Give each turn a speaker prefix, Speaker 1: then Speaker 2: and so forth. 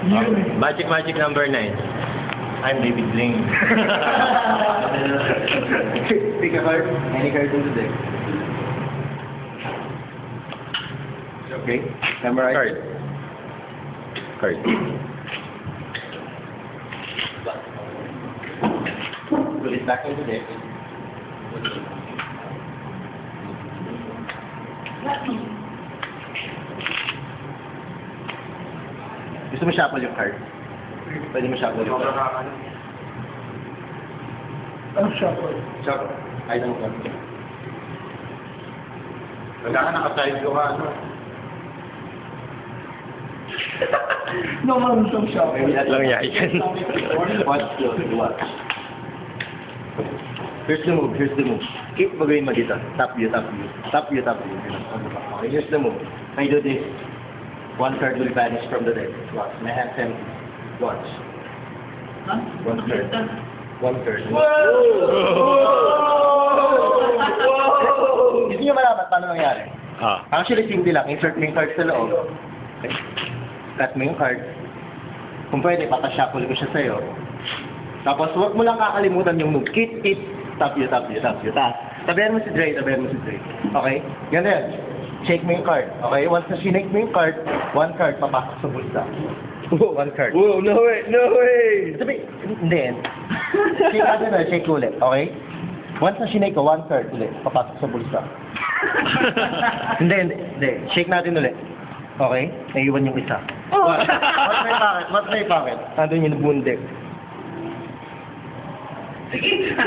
Speaker 1: Magic number 9. I'm David Bling.
Speaker 2: Pick a card. Any card in the deck. Okay. Memorize.
Speaker 1: Card.
Speaker 2: Put it back into the deck. Gusto mo shuffle yung card? Pwede mo shuffle yung card.
Speaker 3: Ano shuffle?
Speaker 2: Shuffle. Kahit anong card.
Speaker 1: Wala ka nakaside ko ka, ano?
Speaker 3: No, marunong shuffle.
Speaker 1: Lang yan.
Speaker 2: Watch close. Watch. Here's the move. Here's the move. Keep magayin mo dito. Tap you, tap you. Tap you, tap you. Okay, here's the move. I do this. One card will vanish from the deck. Watch. My hand's empty. Watch.
Speaker 3: Huh?
Speaker 2: One card. One card. Gusto nyo malaman paano nangyari?
Speaker 1: Ah.
Speaker 2: Actually, simple lang. Insert mo yung card sa loob. Okay. Cut mo yung card. Kung pwede, papashuffle ko siya sa'yo. Tapos, huwag mo lang kakalimutan yung move. Keep it. Tap you, tap you, tap you. Tabihan mo si Dre, tabihan mo si Dre. Okay? Ganun yan. Shake mo yung card. Okay? Once na sinake mo yung card, one card papasok sa bulsa. One card.
Speaker 1: Whoa, no way, no way!
Speaker 2: Sabi, hindi. Shake natin na, shake ulit. Okay? Once na sinake ko, one card ulit, papasok sa bulsa. Hindi. Shake natin ulit. Okay? Naiiwan yung isa. What? What's my pocket? Nandun yung bundik.
Speaker 3: Oh, shit!